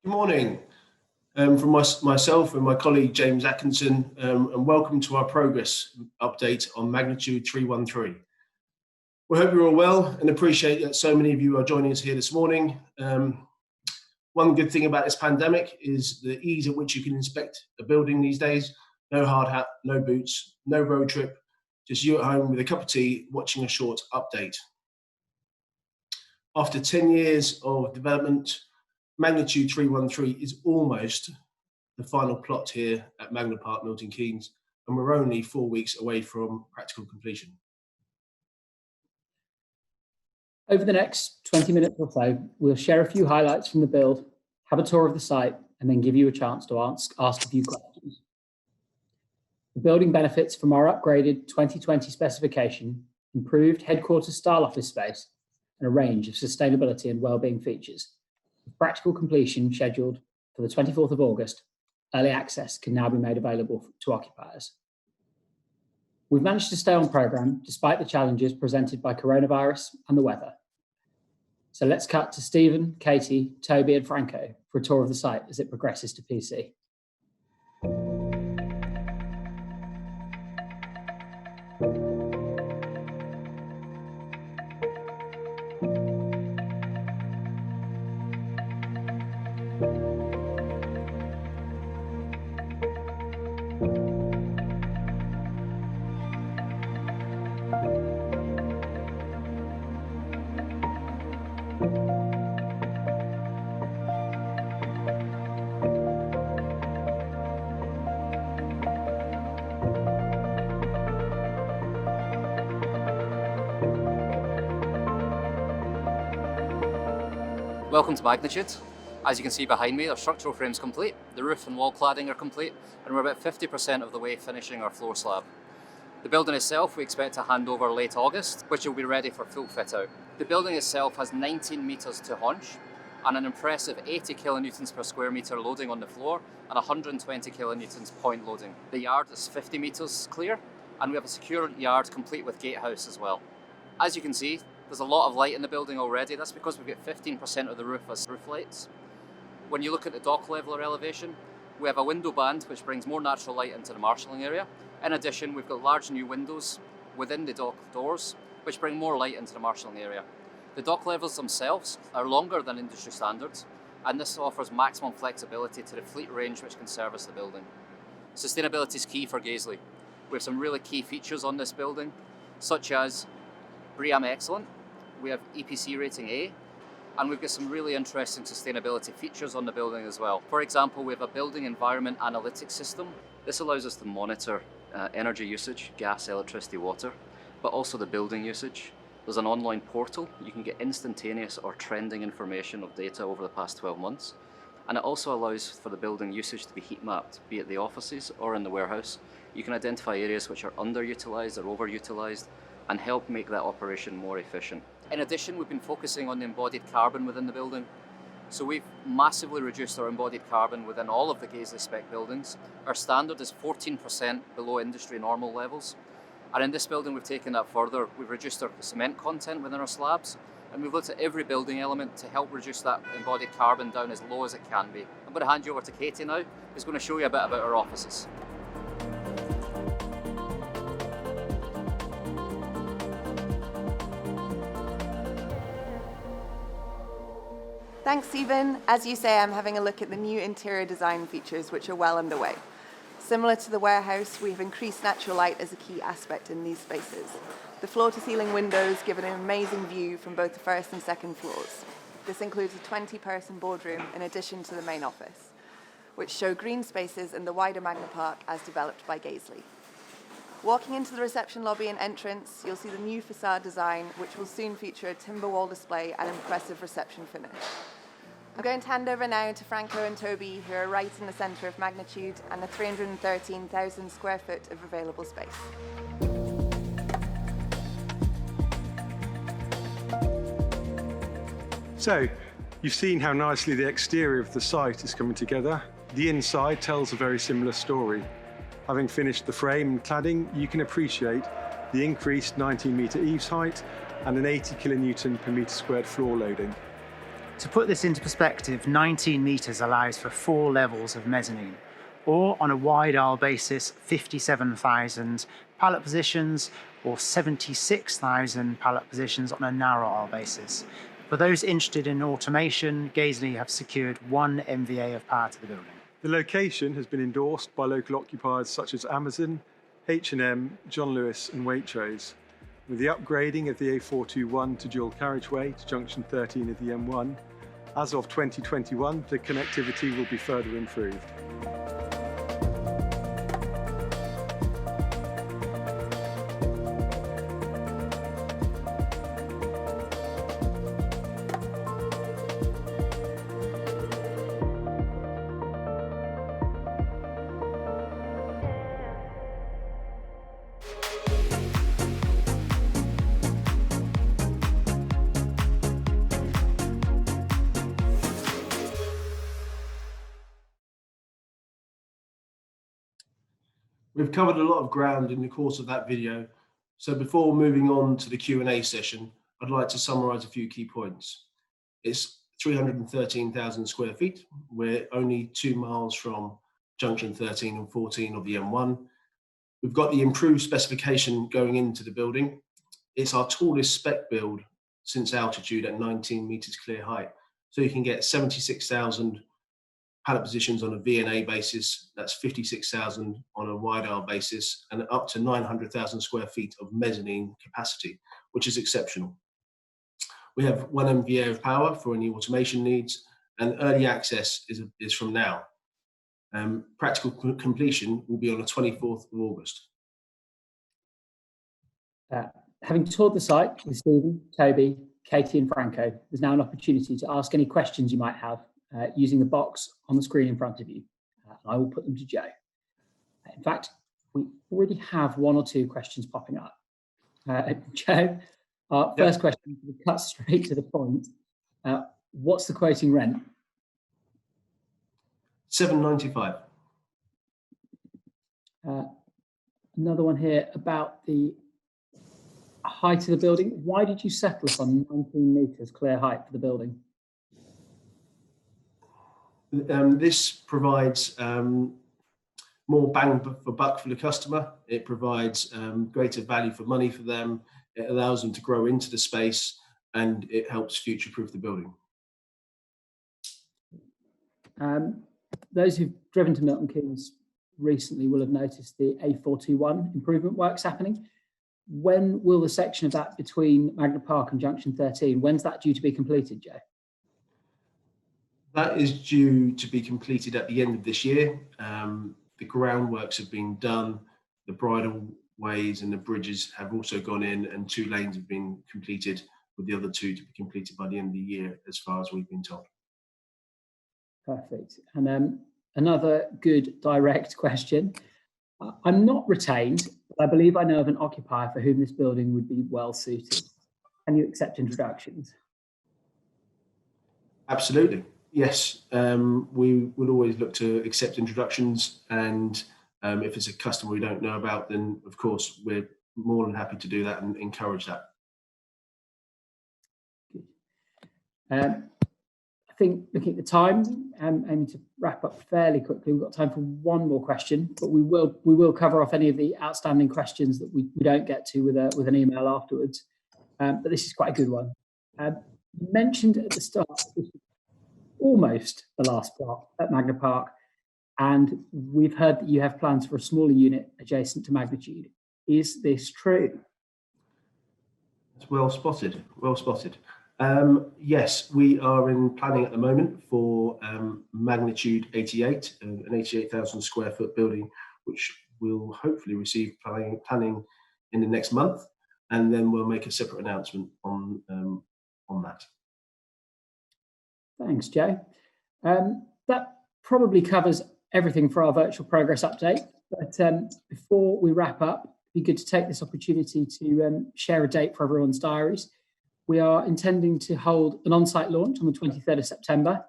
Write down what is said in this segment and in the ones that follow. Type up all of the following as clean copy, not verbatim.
Good morning from myself and my colleague James Atkinson, and welcome to our progress update on Magnitude 313. We hope you're all well and appreciate that so many of you are joining us here this morning. One good thing about this pandemic is the ease at which you can inspect a building these days. No hard hat, no boots, no road trip, just you at home with a cup of tea watching a short update. After 10 years of development, Magnitude 313 is almost the final plot here at Magna Park, Milton Keynes, and we're only 4 weeks away from practical completion. Over the next 20 minutes or so, we'll share a few highlights from the build, have a tour of the site, and then give you a chance to ask a few questions. The building benefits from our upgraded 2020 specification, improved headquarters style office space, and a range of sustainability and wellbeing features. With practical completion scheduled for the 24th of August, early access can now be made available to occupiers. We've managed to stay on programme despite the challenges presented by coronavirus and the weather. So let's cut to Stephen, Katie, Toby and Franco for a tour of the site as it progresses to PC. Welcome to Magnitude. As you can see behind me, our structural frame's complete, the roof and wall cladding are complete, and we're about 50% of the way finishing our floor slab. The building itself we expect to hand over late August, which will be ready for full fit out. The building itself has 19 metres to haunch and an impressive 80 kilonewtons per square metre loading on the floor and 120 kilonewtons point loading. The yard is 50 metres clear, and we have a secure yard complete with gatehouse as well. As you can see, there's a lot of light in the building already. That's because we've got 15% of the roof as roof lights. When you look at the dock level or elevation, we have a window band which brings more natural light into the marshalling area. In addition, we've got large new windows within the dock doors which bring more light into the marshalling area. The dock levels themselves are longer than industry standards, and this offers maximum flexibility to the fleet range which can service the building. Sustainability is key for Gaisley. We have some really key features on this building, such as BREEAM Excellent. We have EPC rating A, and we've got some really interesting sustainability features on the building as well. For example, we have a building environment analytics system. This allows us to monitor energy usage, gas, electricity, water, but also the building usage. There's an online portal. You can get instantaneous or trending information of data over the past 12 months. And it also allows for the building usage to be heat mapped, be it the offices or in the warehouse. You can identify areas which are underutilised or overutilised and help make that operation more efficient. In addition, we've been focusing on the embodied carbon within the building. So we've massively reduced our embodied carbon within all of the Gaisley spec buildings. Our standard is 14% below industry normal levels. And in this building, we've taken that further. We've reduced our cement content within our slabs, and we've looked at every building element to help reduce that embodied carbon down as low as it can be. I'm going to hand you over to Katie now, who's going to show you a bit about our offices. Thanks, Stephen. As you say, I'm having a look at the new interior design features which are well underway. Similar to the warehouse, we have increased natural light as a key aspect in these spaces. The floor-to-ceiling windows give an amazing view from both the first and second floors. This includes a 20-person boardroom in addition to the main office, which show green spaces in the wider Magna Park as developed by Gaisley. Walking into the reception lobby and entrance, you'll see the new facade design, which will soon feature a timber wall display and impressive reception finish. I'm going to hand over now to Franco and Toby, who are right in the centre of Magnitude and the 313,000 square foot of available space. So, you've seen how nicely the exterior of the site is coming together. The inside tells a very similar story. Having finished the frame and cladding, you can appreciate the increased 19-metre eaves height and an 80 kilonewton per metre squared floor loading. To put this into perspective, 19 metres allows for 4 levels of mezzanine, or on a wide aisle basis, 57,000 pallet positions or 76,000 pallet positions on a narrow aisle basis. For those interested in automation, Gaisley have secured 1 MVA of power to the building. The location has been endorsed by local occupiers such as Amazon, H&M, John Lewis and Waitrose. With the upgrading of the A421 to dual carriageway to junction 13 of the M1, as of 2021, the connectivity will be further improved. We've covered a lot of ground in the course of that video, so before moving on to the Q&A session, I'd like to summarise a few key points. It's 313,000 square feet. We're only 2 miles from junction 13 and 14 of the M1. We've got the improved specification going into the building. It's our tallest spec build since altitude at 19 metres clear height. So you can get 76,000 pallet positions on a VNA basis, that's 56,000 on a wide aisle basis, and up to 900,000 square feet of mezzanine capacity, which is exceptional. We have 1 MVA of power for any automation needs, and early access is from now. Practical completion will be on the 24th of August. Having toured the site with Stephen, Toby, Katie and Franco, there's now an opportunity to ask any questions you might have using the box on the screen in front of you. I will put them to Joe. In fact, we already have 1 or 2 questions popping up. Joe, our first question, to cut straight to the point. What's the quoting rent? $7.95. Another one here about the height of the building. Why did you settle upon 19 metres clear height for the building? This provides more bang for buck for the customer. It provides greater value for money for them. It allows them to grow into the space, and it helps future-proof the building. Those who've driven to Milton Keynes recently will have noticed the A421 improvement works happening. When will the section of that between Magna Park and Junction 13, when's that due to be completed, Joe? That is due to be completed at the end of this year. The groundworks have been done, the bridleways and the bridges have also gone in, and 2 lanes have been completed, with the other 2 to be completed by the end of the year, as far as we've been told. Perfect. And another good direct question. I'm not retained, but I believe I know of an occupier for whom this building would be well suited. Can you accept introductions? Absolutely. Yes, we would always look to accept introductions, and if it's a customer we don't know about, then of course we're more than happy to do that and encourage that. I think looking at the time, aiming to wrap up fairly quickly, we've got time for 1 more question, but we will cover off any of the outstanding questions that we don't get to with an email afterwards. But this is quite a good one. You mentioned at the start, almost the last plot at Magna Park, and we've heard that you have plans for a smaller unit adjacent to Magnitude. Is this true? It's well spotted, well spotted. Yes, we are in planning at the moment for Magnitude 88, an 88,000 square foot building, which will hopefully receive planning in the next month, and then we'll make a separate announcement on that. Thanks, Joe. That probably covers everything for our virtual progress update. But before we wrap up, it'd be good to take this opportunity to share a date for everyone's diaries. We are intending to hold an on-site launch on the 23rd of September.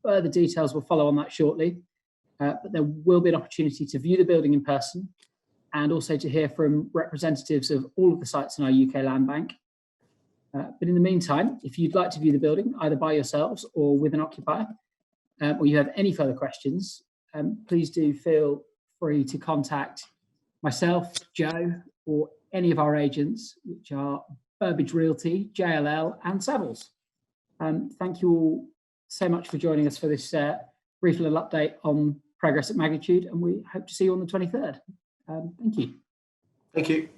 Further details will follow on that shortly. But there will be an opportunity to view the building in person, and also to hear from representatives of all of the sites in our UK land bank. But in the meantime, if you'd like to view the building, either by yourselves or with an occupier, or you have any further questions, please do feel free to contact myself, Joe, or any of our agents, which are Burbage Realty, JLL, and Savills. Thank you all so much for joining us for this brief little update on progress at Magnitude, and we hope to see you on the 23rd. Thank you. Thank you.